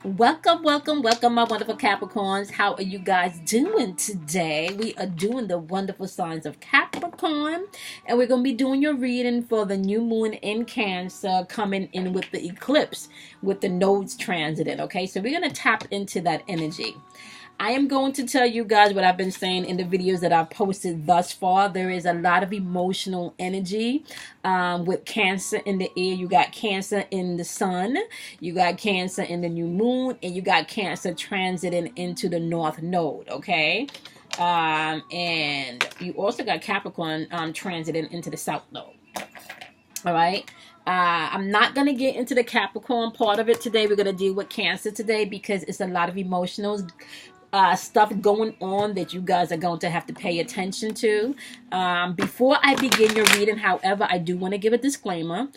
Welcome, welcome, welcome, my wonderful Capricorns. How are you guys doing today? We are doing the wonderful signs of Capricorn, and we're going to be doing your reading for the new moon in Cancer coming in with the eclipse, with the nodes transiting. Okay, so we're going to tap into that energy. I am going to tell you guys what I've been saying in the videos that I've posted thus far. There is a lot of emotional energy with Cancer in the air. You got Cancer in the sun, you got Cancer in the new moon, and you got Cancer transiting into the north node, okay? And you also got Capricorn transiting into the south node. All right. I'm not going to get into the Capricorn part of it today. We're going to deal with Cancer today because it's a lot of emotional stuff going on that you guys are going to have to pay attention to. Before I begin your reading, however, I do want to give a disclaimer.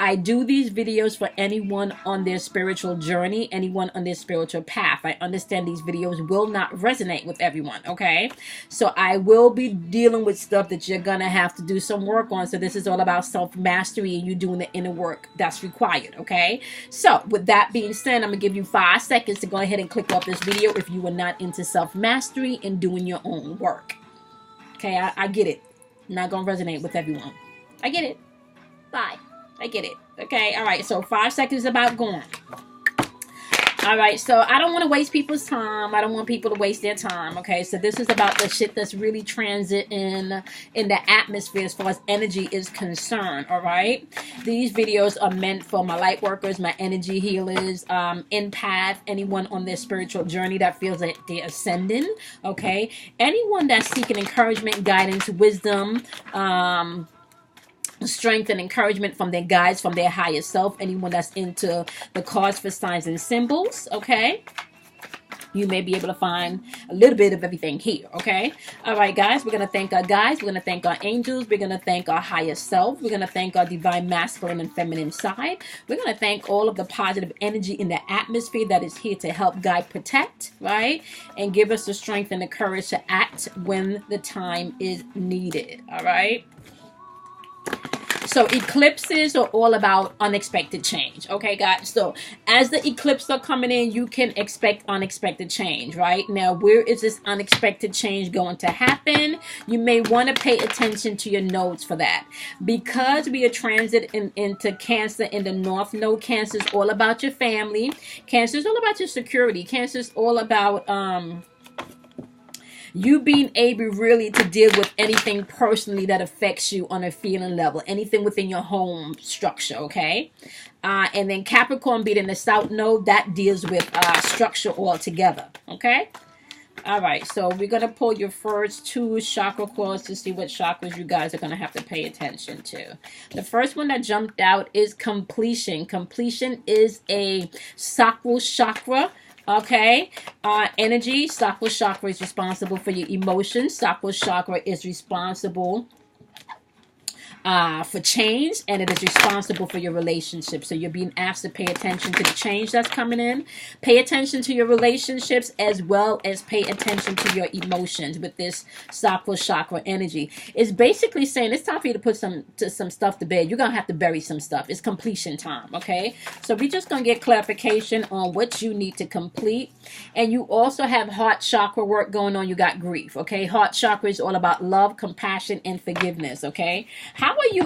I do these videos for anyone on their spiritual journey, anyone on their spiritual path. I understand these videos will not resonate with everyone, okay? So I will be dealing with stuff that you're going to have to do some work on. So this is all about self-mastery and you doing the inner work that's required, okay? So with that being said, I'm going to give you 5 seconds to go ahead and click off this video if you are not into self-mastery and doing your own work. Okay, I get it. Not going to resonate with everyone. I get it. Bye. I get it. Okay. All right. So 5 seconds about going. All right. So I don't want to waste people's time. I don't want people to waste their time. Okay. So this is about the shit that's really transiting in the atmosphere as far as energy is concerned. All right. These videos are meant for my light workers, my energy healers, empath, anyone on their spiritual journey that feels like they're ascending. Okay. Anyone that's seeking encouragement, guidance, wisdom, strength and encouragement from their guides, from their higher self. Anyone that's into the cards for signs and symbols, okay? You may be able to find a little bit of everything here, okay? All right, guys, we're going to thank our guides. We're going to thank our angels. We're going to thank our higher self. We're going to thank our divine masculine and feminine side. We're going to thank all of the positive energy in the atmosphere that is here to help guide, protect, right? And give us the strength and the courage to act when the time is needed, all right? So eclipses are all about unexpected change. Okay, guys. So as the eclipses are coming in, you can expect unexpected change, right? Now, where is this unexpected change going to happen? You may want to pay attention to your nodes for that. Because we are transiting into Cancer in the North Node. Cancer is all about your family. Cancer is all about your security. Cancer is all about you being able really to deal with anything personally that affects you on a feeling level, anything within your home structure, okay? And then Capricorn being in the South Node, that deals with structure altogether, okay? All right, so we're going to pull your first 2 chakra cards to see what chakras you guys are going to have to pay attention to. The first one that jumped out is completion. Completion is a sacral chakra. Okay, energy. Sacral chakra is responsible for your emotions. Sacral chakra is responsible for change, and it is responsible for your relationship. So you're being asked to pay attention to the change that's coming in. Pay attention to your relationships as well as pay attention to your emotions with this sacral chakra energy. It's basically saying it's time for you to put some stuff to bed. You're going to have to bury some stuff. It's completion time, okay? So we're just going to get clarification on what you need to complete. And you also have heart chakra work going on. You got grief, okay? Heart chakra is all about love, compassion, and forgiveness, okay? How are you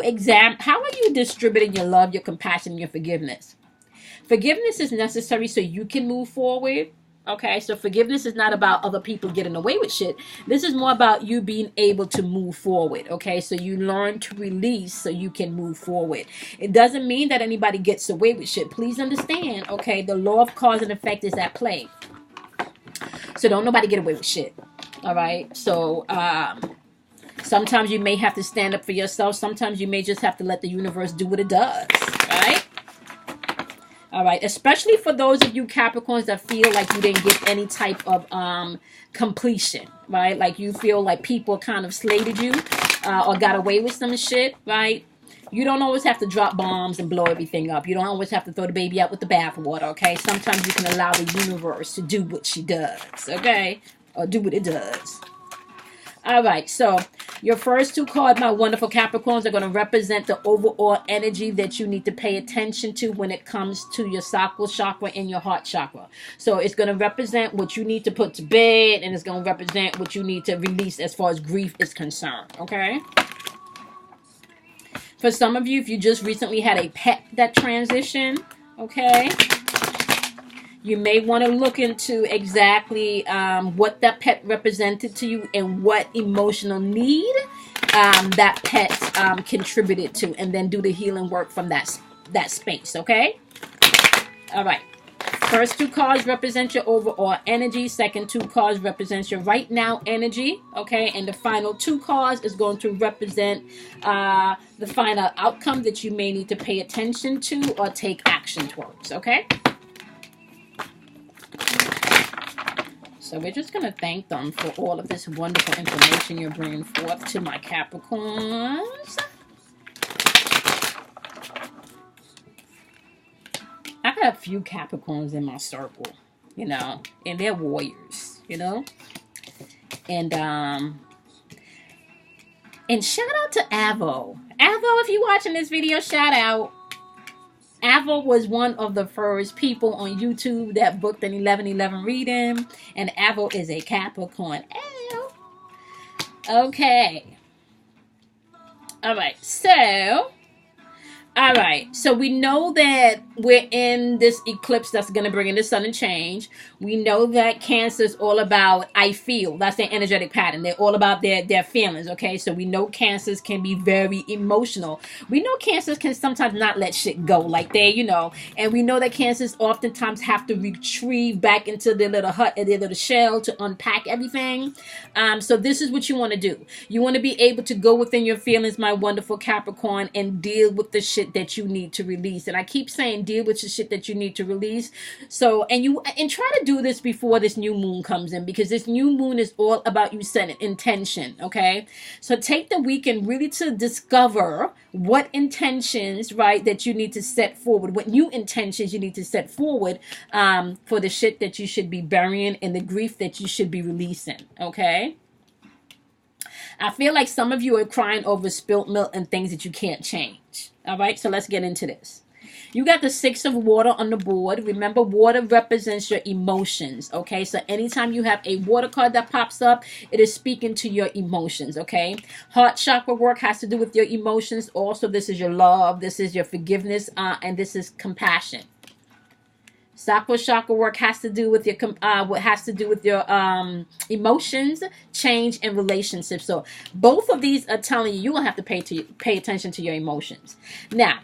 distributing your love, your compassion, and your forgiveness? Forgiveness is necessary so you can move forward. Okay, so forgiveness is not about other people getting away with shit. This is more about you being able to move forward. Okay, so you learn to release so you can move forward. It doesn't mean that anybody gets away with shit. Please understand, okay, the law of cause and effect is at play. So don't nobody get away with shit. All right, so sometimes you may have to stand up for yourself. Sometimes you may just have to let the universe do what it does, right? All right, especially for those of you Capricorns that feel like you didn't get any type of completion, right? Like you feel like people kind of slated you or got away with some shit, right? You don't always have to drop bombs and blow everything up. You don't always have to throw the baby out with the bathwater, okay? Sometimes you can allow the universe to do what she does, okay? Or do what it does. All right, so your first two cards, my wonderful Capricorns, are going to represent the overall energy that you need to pay attention to when it comes to your sacral chakra and your heart chakra. So it's going to represent what you need to put to bed, and it's going to represent what you need to release as far as grief is concerned, okay? For some of you, if you just recently had a pet that transitioned, okay, you may want to look into exactly what that pet represented to you and what emotional need that pet contributed to, and then do the healing work from that space, okay? All right. First two cards represent your overall energy. Second two cards represents your right now energy, okay? And the final two cards is going to represent the final outcome that you may need to pay attention to or take action towards, okay? So we're just going to thank them for all of this wonderful information you're bringing forth to my Capricorns. I got a few Capricorns in my circle, you know, and they're warriors, you know. And shout out to Avo. Avo, if you're watching this video, shout out. Avo was one of the first people on YouTube that booked an 11/11 reading, and Avo is a Capricorn. Okay. All right. So we know that we're in this eclipse that's going to bring in the sudden change. We know that Cancer is all about I feel. That's their energetic pattern. They're all about their feelings, okay? So we know Cancers can be very emotional. We know Cancers can sometimes not let shit go like they, you know. And we know that Cancers oftentimes have to retrieve back into their little hut, their little shell to unpack everything. So this is what you want to do. You want to be able to go within your feelings, my wonderful Capricorn, and deal with the shit that you need to release. And I keep saying deal with the shit that you need to release. So and try to do this before this new moon comes in, because this new moon is all about you setting intention, okay? So take the weekend really to discover what intentions, right, that you need to set forward, what new intentions you need to set forward for the shit that you should be burying and the grief that you should be releasing, okay? I feel like some of you are crying over spilt milk and things that you can't change. All right, so let's get into this. You got the Six of Water on the board. Remember, water represents your emotions, okay? So anytime you have a water card that pops up, it is speaking to your emotions, okay? Heart chakra work has to do with your emotions. Also, this is your love, this is your forgiveness, and this is compassion. Sacral chakra work has to do with your emotions, change, and relationships. So both of these are telling you will have to pay attention to your emotions. Now,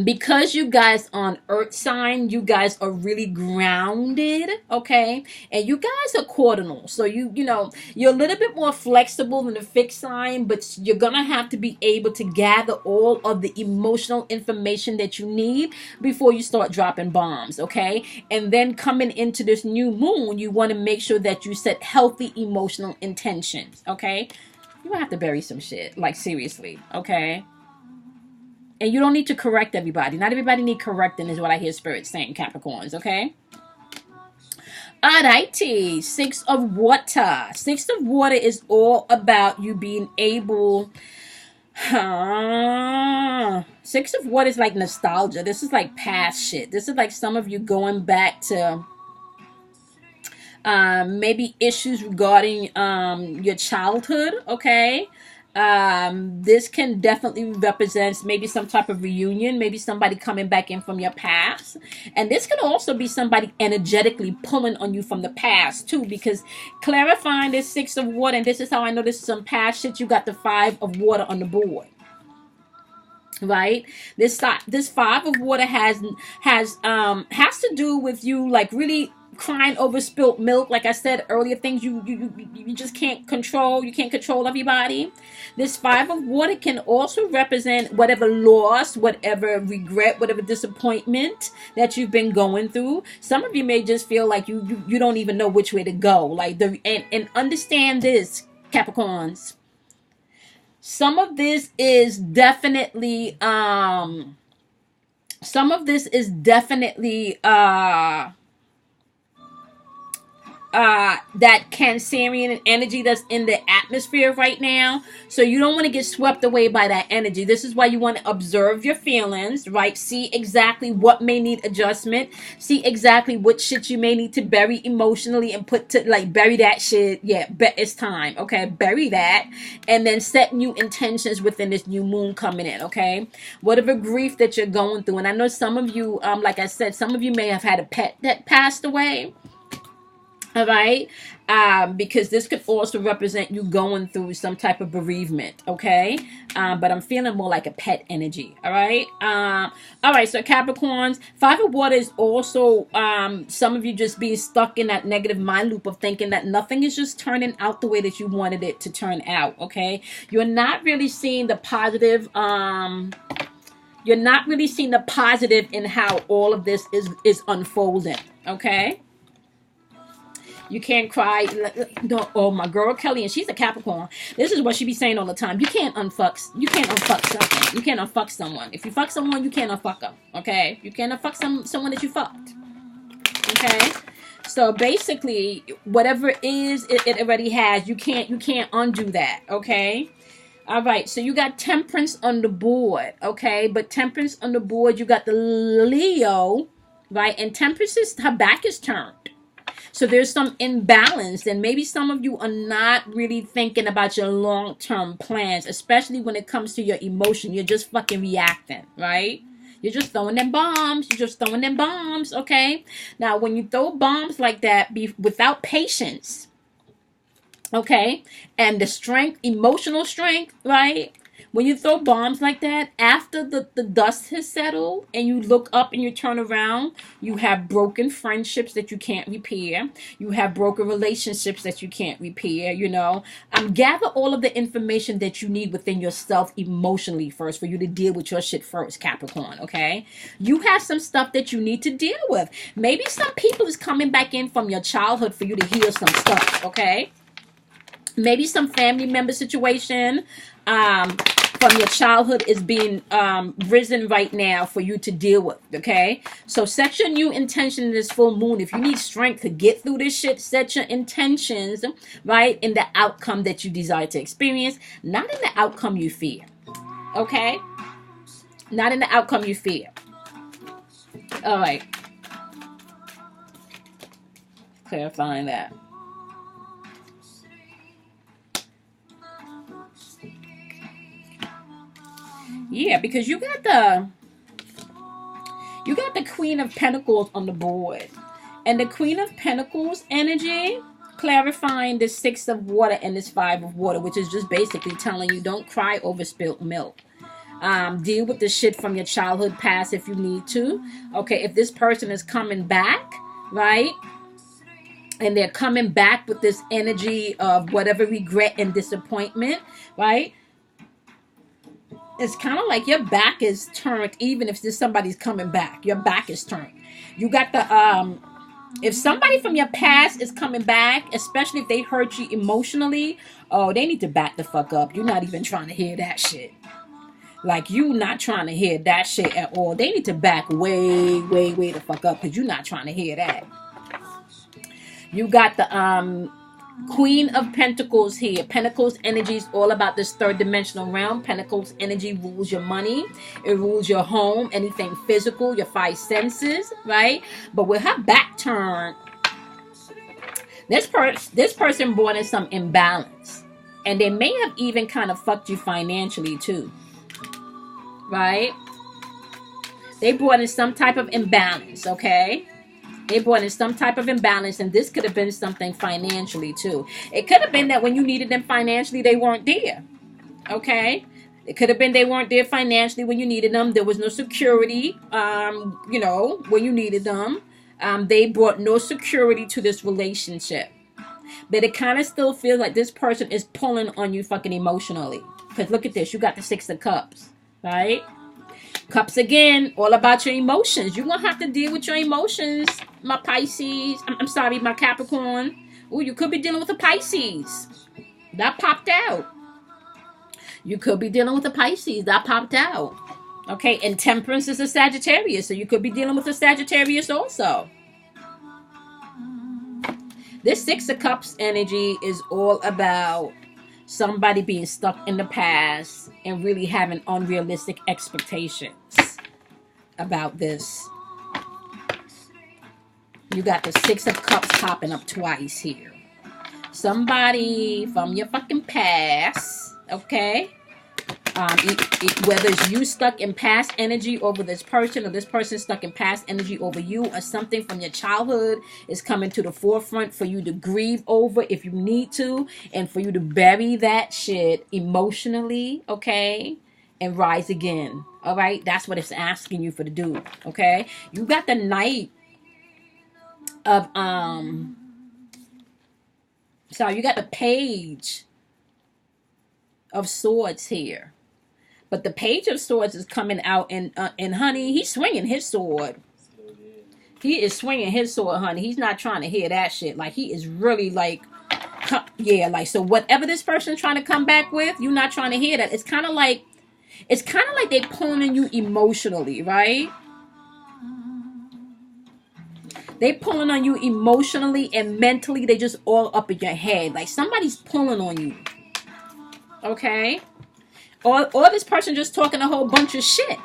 because you guys on earth sign, you guys are really grounded, okay? And you guys are cardinal. So you know, you're a little bit more flexible than the fixed sign, but you're going to have to be able to gather all of the emotional information that you need before you start dropping bombs, okay? And then coming into this new moon, you want to make sure that you set healthy emotional intentions, okay? You're going to have to bury some shit, like seriously, okay? And you don't need to correct everybody. Not everybody need correcting is what I hear Spirit saying, Capricorns, okay? Alrighty. Six of Water. Six of Water is all about you being able... Six of Water is like nostalgia. This is like past shit. This is like some of you going back to... maybe issues regarding your childhood, okay? This can definitely represent maybe some type of reunion, maybe somebody coming back in from your past. And this could also be somebody energetically pulling on you from the past too, because clarifying this Six of Water, and this is how I know this is some past shit, you got the Five of Water on the board. Right, this Five of Water has to do with you like really crying over spilt milk, like I said earlier, things you just can't control. You can't control everybody. This Five of Water can also represent whatever loss, whatever regret, whatever disappointment that you've been going through. Some of you may just feel like you don't even know which way to go. Like and understand this, Capricorns. Some of this is definitely that Cancerian energy that's in the atmosphere right now. So you don't want to get swept away by that energy. This is why you want to observe your feelings, right? See exactly what may need adjustment. See exactly what shit you may need to bury emotionally and put to, like, bury that shit. Yeah, it's time. Okay, bury that, and then set new intentions within this new moon coming in. Okay, whatever grief that you're going through, and I know some of you, like I said, some of you may have had a pet that passed away. All right, because this could also represent you going through some type of bereavement. Okay, but I'm feeling more like a pet energy. All right, so Capricorns, 5 of water is also some of you just being stuck in that negative mind loop of thinking that nothing is just turning out the way that you wanted it to turn out. Okay, you're not really seeing the positive. You're not really seeing the positive in how all of this is unfolding. Okay. You can't cry. No, oh, my girl Kelly, and she's a Capricorn. This is what she be saying all the time. You can't unfuck something. You can't unfuck someone. If you fuck someone, you can't unfuck them. Okay? You can't unfuck someone that you fucked. Okay? So basically, whatever it is, it already has. You can't undo that. Okay? All right, so you got Temperance on the board, okay? But Temperance on the board, you got the Leo, right? And Temperance her back is turned. So there's some imbalance, and maybe some of you are not really thinking about your long-term plans, especially when it comes to your emotion. You're just fucking reacting, right? You're just throwing them bombs. Okay? Now, when you throw bombs like that, be without patience, okay, and the strength, emotional strength, right? When you throw bombs like that, after the dust has settled and you look up and you turn around, you have broken friendships that you can't repair. You have broken relationships that you can't repair, you know. Gather all of the information that you need within yourself emotionally first for you to deal with your shit first, Capricorn, okay? You have some stuff that you need to deal with. Maybe some people is coming back in from your childhood for you to heal some stuff, okay? Maybe some family member situation from your childhood is being risen right now for you to deal with, okay? So set your new intention in this full moon. If you need strength to get through this shit, set your intentions, right, in the outcome that you desire to experience, not in the outcome you fear, okay? Not in the outcome you fear. All right. Clarifying that. Yeah, because you got the Queen of Pentacles on the board. And the Queen of Pentacles energy, clarifying the 6 of water and this 5 of water, which is just basically telling you don't cry over spilt milk. Deal with the shit from your childhood past if you need to. Okay, if this person is coming back, right? And they're coming back with this energy of whatever regret and disappointment, right? It's kind of like your back is turned, even if somebody's coming back. Your back is turned. You got the, if somebody from your past is coming back, especially if they hurt you emotionally, oh, they need to back the fuck up. You're not even trying to hear that shit. Like, you not trying to hear that shit at all. They need to back way the fuck up, because you're not trying to hear that. You got the, Queen of Pentacles here. Pentacles energy is all about this third dimensional realm. Pentacles energy rules your money. It rules your home, anything physical, your 5 senses, right? But with her back turned, this person brought in some imbalance. And they may have even kind of fucked you financially too, right? They brought in some type of imbalance, okay? They brought in some type of imbalance, and this could have been something financially too. It could have been that when you needed them financially, they weren't there. Okay? It could have been they weren't there financially when you needed them. There was no security, you know, when you needed them. They brought no security to this relationship. But it kind of still feels like this person is pulling on you fucking emotionally. Because look at this. You got the 6 of Cups, right? Cups again, all about your emotions. You're going to have to deal with your emotions, my Pisces. I'm sorry, my Capricorn. Oh, you could be dealing with a Pisces. That popped out. You could be dealing with a Pisces. That popped out. Okay, and Temperance is a Sagittarius, so you could be dealing with a Sagittarius also. This Six of Cups energy is all about somebody being stuck in the past and really having unrealistic expectations about this. You got the Six of Cups popping up twice here. Somebody from your fucking past, okay? Whether it's you stuck in past energy over this person, or this person stuck in past energy over you, or something from your childhood is coming to the forefront for you to grieve over if you need to, and for you to bury that shit emotionally, okay, and rise again. All right, that's what it's asking you for to do. Okay, you got the Knight of you got the Page of Swords here. But the Page of Swords is coming out, and honey, he's swinging his sword. He is swinging his sword, honey. He's not trying to hear that shit. Like, he is really like, yeah, like, so whatever this person is trying to come back with, you're not trying to hear that. It's kind of like they pulling on you emotionally, right? They pulling on you emotionally and mentally. They just all up in your head. Like, somebody's pulling on you. Okay? Or this person just talking a whole bunch of shit.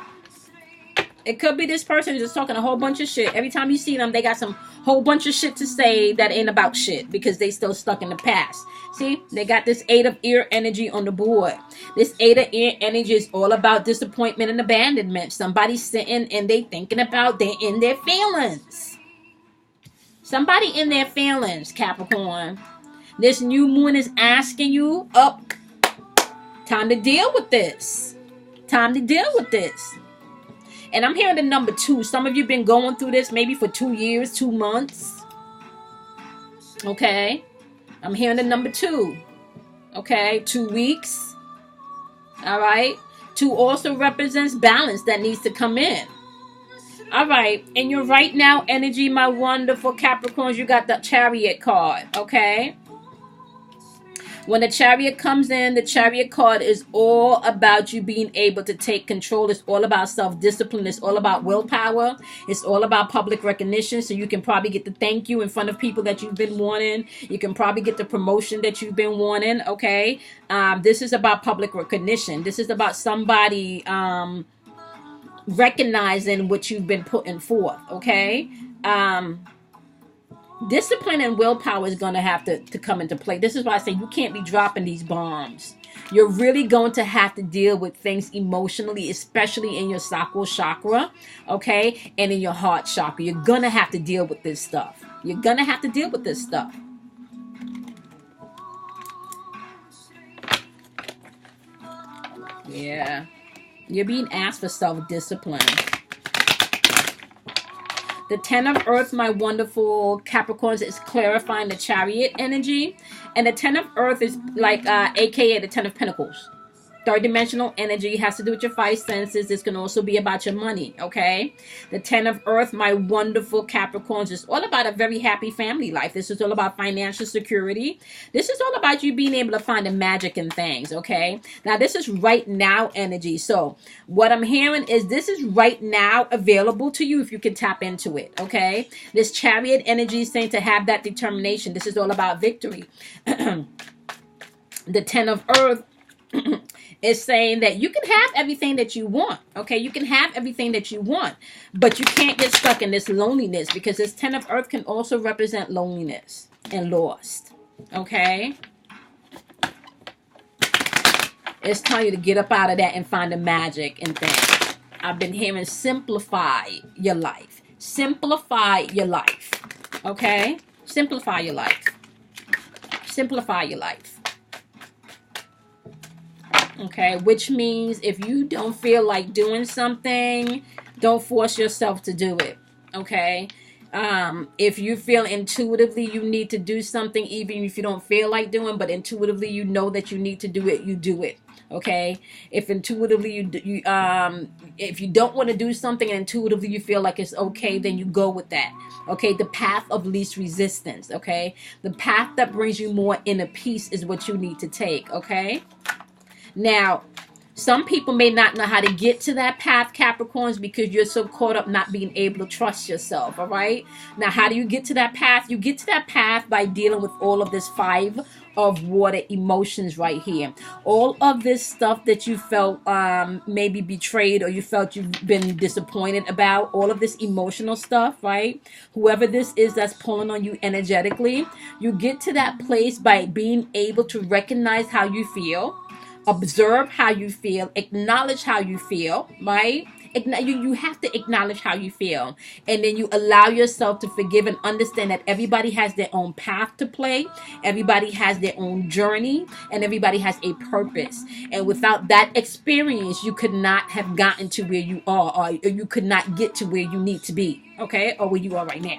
It could be this person just talking a whole bunch of shit. Every time you see them, they got some whole bunch of shit to say that ain't about shit because they still stuck in the past. See, they got this Eight of Ear energy on the board. This Eight of Ear energy is all about disappointment and abandonment. Somebody's sitting and they thinking about they're in their feelings. Somebody in their feelings, Capricorn. This new moon is asking you, time to deal with this. Time to deal with this. And I'm hearing the number 2. Some of you been going through this maybe for 2 years, 2 months. Okay. I'm hearing the number 2. Okay. 2 weeks. All right. 2 also represents balance that needs to come in. All right. In your right now energy, my wonderful Capricorns, you got the Chariot card. Okay. When the Chariot comes in, the Chariot card is all about you being able to take control. It's all about self-discipline. It's all about willpower. It's all about public recognition. So you can probably get the thank you in front of people that you've been wanting. You can probably get the promotion that you've been wanting. Okay. This is about public recognition. This is about somebody recognizing what you've been putting forth. Okay. Discipline and willpower is going to have to come into play. This is why I say you can't be dropping these bombs. You're really going to have to deal with things emotionally, especially in your sacral chakra, okay, and in your heart chakra. You're going to have to deal with this stuff. You're going to have to deal with this stuff. Yeah. You're being asked for self-discipline. The 10 of Earth, my wonderful Capricorns, is clarifying the Chariot energy. And the 10 of Earth is like, aka the 10 of Pentacles. Third dimensional energy has to do with your 5 senses. This can also be about your money, okay? The 10 of Earth, my wonderful Capricorns, is all about a very happy family life. This is all about financial security. This is all about you being able to find the magic in things, okay? Now, this is right now energy. So, what I'm hearing is this is right now available to you if you can tap into it, okay? This Chariot energy is saying to have that determination. This is all about victory. The 10 of Earth is saying that you can have everything that you want, okay? You can have everything that you want, but you can't get stuck in this loneliness because this 10 of Earth can also represent loneliness and lost, okay? It's telling you to get up out of that and find the magic in things. I've been hearing simplify your life. Simplify your life, okay? Simplify your life. Simplify your life. Okay, which means if you don't feel like doing something, don't force yourself to do it. Okay, if you feel intuitively you need to do something, even if you don't feel like doing, but intuitively you know that you need to do it, you do it. Okay, if intuitively if you don't want to do something and intuitively you feel like it's okay, then you go with that. Okay, the path of least resistance. Okay, the path that brings you more inner peace is what you need to take. Okay. Now, Some people may not know how to get to that path, Capricorns, because you're so caught up not being able to trust yourself, all right? Now, how do you get to that path? You get to that path by dealing with all of this 5 of water emotions right here. All of this stuff that you felt maybe betrayed, or you felt you've been disappointed about, all of this emotional stuff, right? Whoever this is that's pulling on you energetically, you get to that place by being able to recognize how you feel, observe how you feel, acknowledge how you feel, right? You have to acknowledge how you feel, and then you allow yourself to forgive and understand that everybody has their own path to play, everybody has their own journey, and everybody has a purpose. And without that experience, you could not have gotten to where you are, or you could not get to where you need to be, okay, or where you are right now,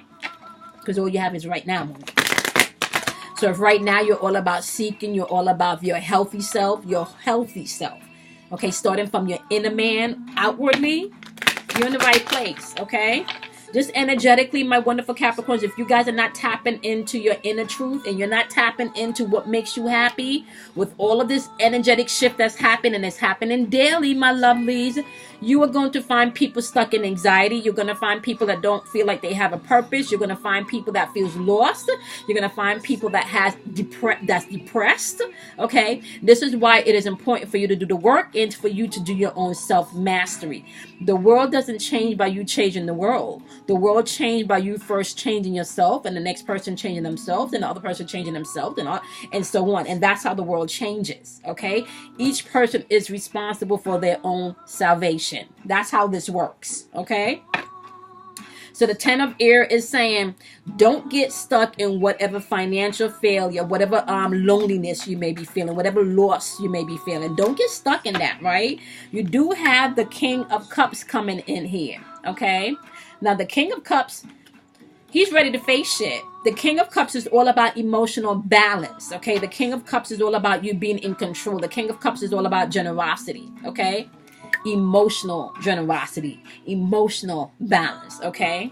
because all you have is right now. So if right now you're all about seeking, you're all about your healthy self, okay, starting from your inner man outwardly, you're in the right place, okay? Just energetically, my wonderful Capricorns, if you guys are not tapping into your inner truth and you're not tapping into what makes you happy, with all of this energetic shift that's happening, and it's happening daily, my lovelies, you are going to find people stuck in anxiety. You're going to find people that don't feel like they have a purpose. You're going to find people that feels lost. You're going to find people that that's depressed. Okay, this is why it is important for you to do the work and for you to do your own self-mastery. The world doesn't change by you changing the world. The world changed by you first changing yourself, and the next person changing themselves, and the other person changing themselves, and so on. And that's how the world changes. Okay, each person is responsible for their own salvation. That's how this works, okay? So the 10 of air is saying, don't get stuck in whatever financial failure, whatever loneliness you may be feeling, whatever loss you may be feeling. Don't get stuck in that, right? You do have the King of Cups coming in here, okay? Now the King of Cups, he's ready to face shit. The King of Cups is all about emotional balance, okay? The King of Cups is all about you being in control. The King of Cups is all about generosity, okay? Emotional generosity, emotional balance, okay?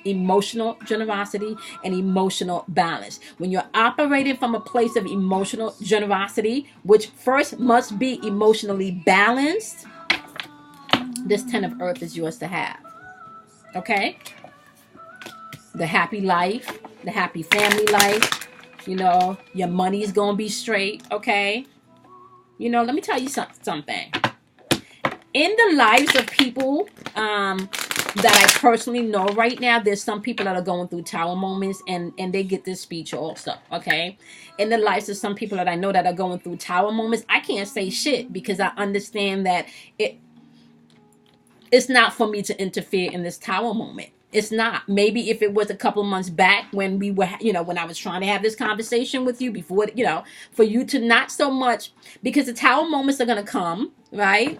Emotional generosity and emotional balance. When you're operating from a place of emotional generosity, which first must be emotionally balanced, this 10 of earth is yours to have, okay? The happy life, the happy family life, you know, your money is going to be straight, okay? You know, let me tell you something. In the lives of people that I personally know right now, there's some people that are going through tower moments, and they get this speech also, okay? In the lives of some people that I know that are going through tower moments, I can't say shit because I understand that it's not for me to interfere in this tower moment. It's not. Maybe if it was a couple months back when we were, you know, when I was trying to have this conversation with you before, you know, for you to not so much, because the tower moments are going to come, right?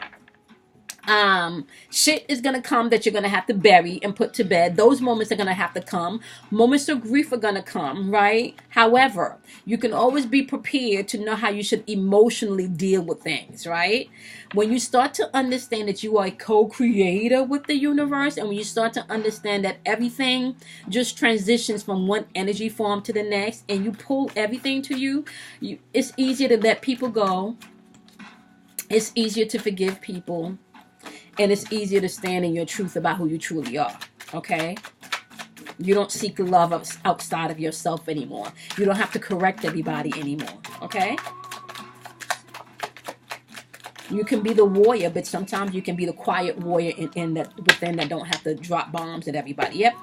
Shit is gonna come that you're gonna have to bury and put to bed. Those moments are gonna have to come. Moments of grief are gonna come, right? However, you can always be prepared to know how you should emotionally deal with things, right? When you start to understand that you are a co-creator with the universe, and when you start to understand that everything just transitions from one energy form to the next, and you pull everything to you, it's easier to let people go. It's easier to forgive people. And it's easier to stand in your truth about who you truly are, okay? You don't seek love outside of yourself anymore. You don't have to correct everybody anymore, okay? You can be the warrior, but sometimes you can be the quiet warrior within that don't have to drop bombs at everybody. Yep.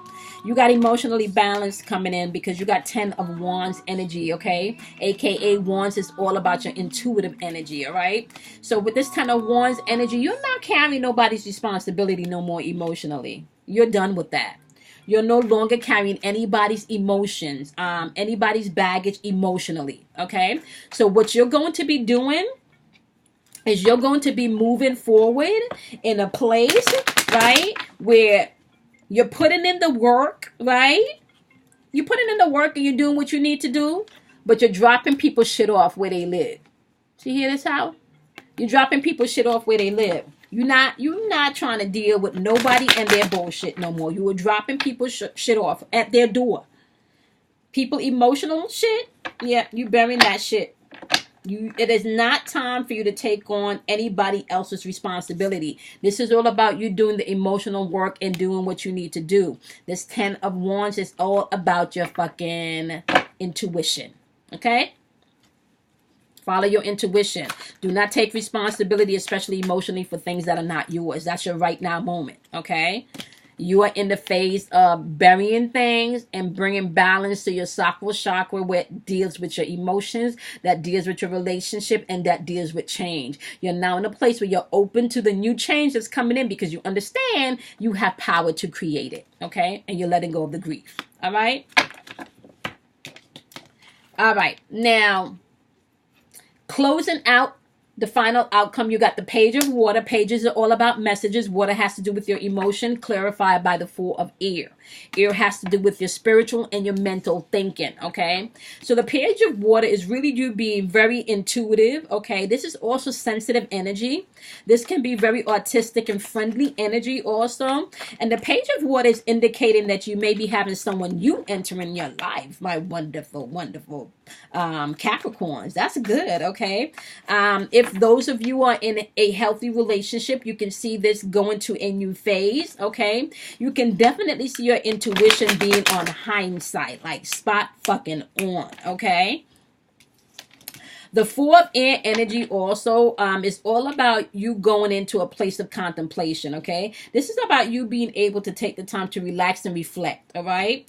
You got emotionally balanced coming in because you got 10 of Wands energy, okay? AKA Wands is all about your intuitive energy, all right? So with this 10 of Wands energy, you're not carrying nobody's responsibility no more emotionally. You're done with that. You're no longer carrying anybody's emotions, anybody's baggage emotionally, okay? So what you're going to be doing is you're going to be moving forward in a place, right, where you're putting in the work, right? You're putting in the work and you're doing what you need to do, but you're dropping people's shit off where they live. So you hear this how? You're dropping people's shit off where they live. You're not trying to deal with nobody and their bullshit no more. You were dropping people's shit off at their door. People emotional shit, yeah, you burying that shit. It is not time for you to take on anybody else's responsibility. This is all about you doing the emotional work and doing what you need to do. This 10 of Wands is all about your fucking intuition. Okay? Follow your intuition. Do not take responsibility, especially emotionally, for things that are not yours. That's your right now moment. Okay? You are in the phase of burying things and bringing balance to your sacral chakra, where it deals with your emotions, that deals with your relationship, and that deals with change. You're now in a place where you're open to the new change that's coming in because you understand you have power to create it. Okay? And you're letting go of the grief. All right? All right. Now, closing out the final outcome, you got the Page of Water. Pages are all about messages. Water has to do with your emotion, clarified by the Four of Air. Air has to do with your spiritual and your mental thinking, okay? So the Page of Water is really you being very intuitive, okay? This is also sensitive energy. This can be very artistic and friendly energy also. And the Page of Water is indicating that you may be having someone new entering your life, my wonderful, wonderful Capricorns. That's good, okay? If those of you are in a healthy relationship, you can see this going to a new phase, okay? You can definitely see your intuition being on hindsight, like spot fucking on, okay? The Four of Air energy also is all about you going into a place of contemplation, okay? This is about you being able to take the time to relax and reflect, all right?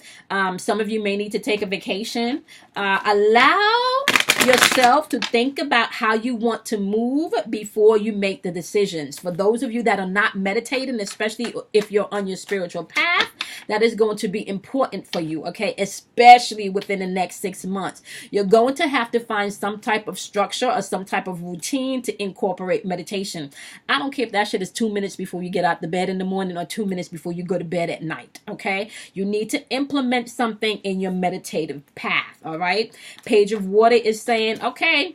Some of you may need to take a vacation. Allow yourself to think about how you want to move before you make the decisions. For those of you that are not meditating, especially if you're on your spiritual path, that is going to be important for you, okay? Especially within the next 6 months. You're going to have to find some type of structure or some type of routine to incorporate meditation. I don't care if that shit is 2 minutes before you get out the bed in the morning or 2 minutes before you go to bed at night, okay? You need to implement something in your meditative path, all right? Page of Water is saying, okay,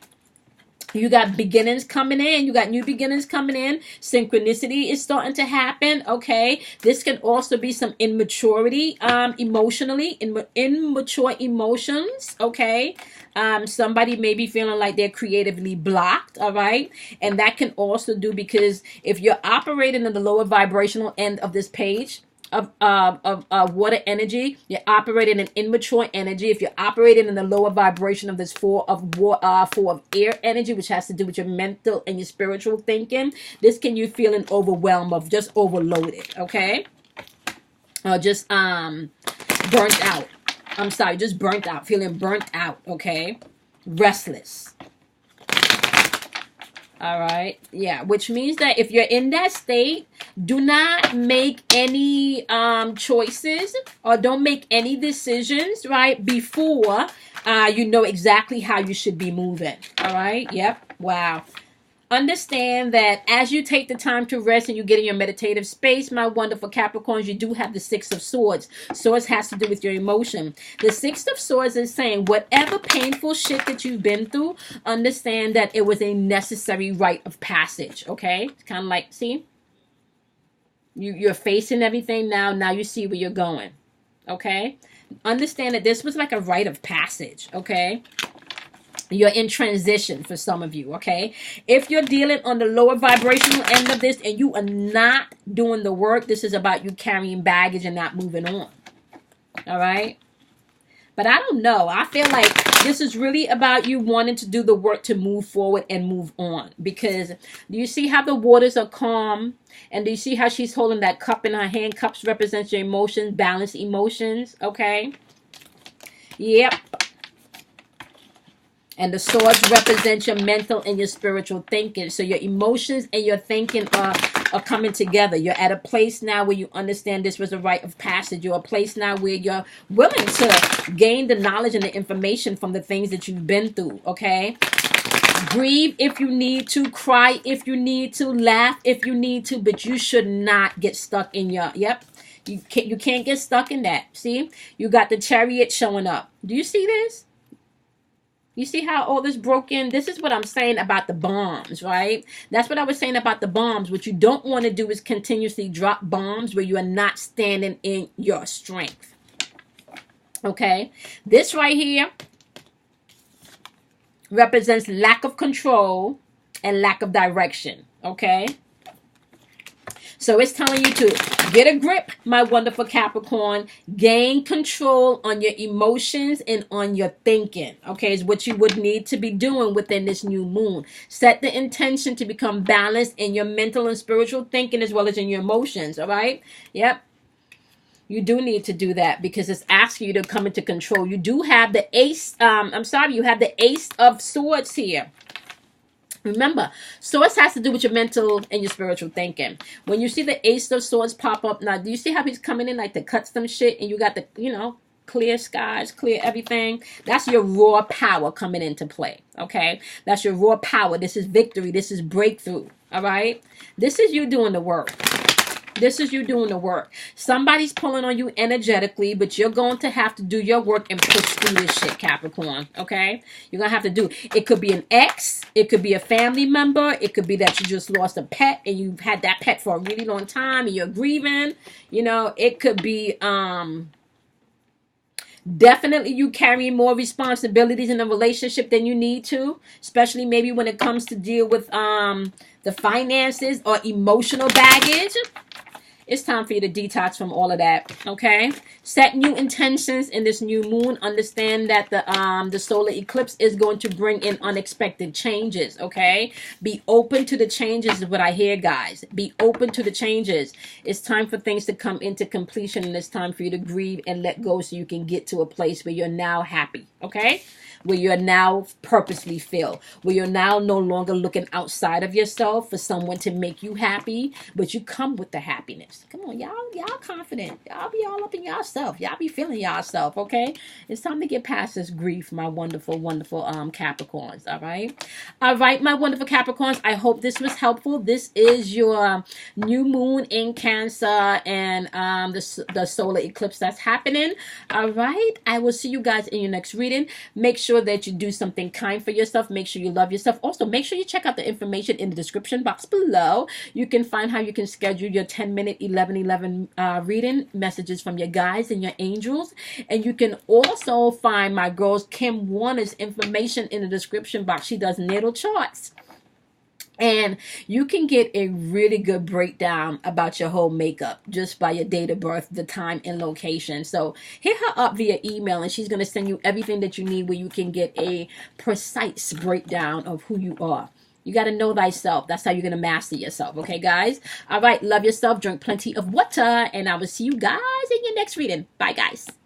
you got beginnings coming in. You got new beginnings coming in. Synchronicity is starting to happen. Okay. This can also be some immaturity, emotionally, immature emotions. Okay. Somebody may be feeling like they're creatively blocked. All right. And that can also do because if you're operating in the lower vibrational end of this page, of water energy, you're operating in immature energy. If you're operating in the lower vibration of this four of air energy, which has to do with your mental and your spiritual thinking, this can you feeling overwhelmed of just overloaded, okay? Or just burnt out. I'm sorry, just burnt out, feeling burnt out, okay? Restless. All right. Yeah. Which means that if you're in that state, do not make any choices or don't make any decisions, right, before you know exactly how you should be moving. All right. Yep. Wow. Understand that as you take the time to rest and you get in your meditative space, my wonderful Capricorns, you do have the Six of Swords. Swords has to do with your emotion. The Six of Swords is saying whatever painful shit that you've been through, understand that it was a necessary rite of passage, okay? It's kind of like, see? You're facing everything now. Now you see where you're going, okay? Understand that this was like a rite of passage, okay? You're in transition for some of you, okay? If you're dealing on the lower vibrational end of this and you are not doing the work, this is about you carrying baggage and not moving on, all right? But I don't know. I feel like this is really about you wanting to do the work to move forward and move on. Because do you see how the waters are calm? And do you see how she's holding that cup in her hand? Cups represents your emotions, balanced emotions, okay? Yep. And the swords represent your mental and your spiritual thinking. So your emotions and your thinking are coming together. You're at a place now where you understand this was a rite of passage. You're at a place now where you're willing to gain the knowledge and the information from the things that you've been through, okay? Grieve if you need to. Cry if you need to. Laugh if you need to. But you should not get stuck in your... Yep. You can't get stuck in that. See? You got the Chariot showing up. Do you see this? You see how all this broken? This is what I'm saying about the bombs, right? That's what I was saying about the bombs. What you don't want to do is continuously drop bombs where you are not standing in your strength. Okay? This right here, represents lack of control and lack of direction. Okay? So it's telling you to get a grip, my wonderful Capricorn. Gain control on your emotions and on your thinking. Okay, is what you would need to be doing within this new moon. Set the intention to become balanced in your mental and spiritual thinking as well as in your emotions. All right. Yep. You do need to do that because it's asking you to come into control. You do have the ace. You have the ace of swords here. Remember, swords has to do with your mental and your spiritual thinking. When you see the ace of swords pop up, now do you see how he's coming in like to cut some shit and you got the, clear skies, clear everything? That's your raw power coming into play, okay? That's your raw power. This is victory. This is breakthrough, all right? This is you doing the work. This is you doing the work. Somebody's pulling on you energetically, but you're going to have to do your work and push through this shit, Capricorn. Okay? You're going to have to do. It could be an ex. It could be a family member. It could be that you just lost a pet and you've had that pet for a really long time and you're grieving. It could be definitely you carrying more responsibilities in a relationship than you need to, especially maybe when it comes to deal with the finances or emotional baggage. It's time for you to detox from all of that, okay? Set new intentions in this new moon. Understand that the solar eclipse is going to bring in unexpected changes, okay? Be open to the changes is what I hear, guys. Be open to the changes. It's time for things to come into completion, and it's time for you to grieve and let go so you can get to a place where you're now happy, okay? Where you're now purposely filled, where you're now no longer looking outside of yourself for someone to make you happy, but you come with the happiness. Come on, y'all confident. Y'all be all up in yourself. Y'all be feeling yourself, okay? It's time to get past this grief, my wonderful, wonderful Capricorns, all right? All right, my wonderful Capricorns, I hope this was helpful. This is your new moon in Cancer and the solar eclipse that's happening, all right? I will see you guys in your next reading. Make sure that you do something kind for yourself. Make sure you love yourself. Also, make sure you check out the information in the description box below. You can find how you can schedule your 10-minute 11-11 reading, messages from your guides and your angels. And you can also find my girl's Kim Warner's information in the description box. She does natal charts. And you can get a really good breakdown about your whole makeup just by your date of birth, the time, and location. So hit her up via email and she's going to send you everything that you need where you can get a precise breakdown of who you are. You got to know thyself. That's how you're going to master yourself. Okay, guys? All right. Love yourself. Drink plenty of water. And I will see you guys in your next reading. Bye, guys.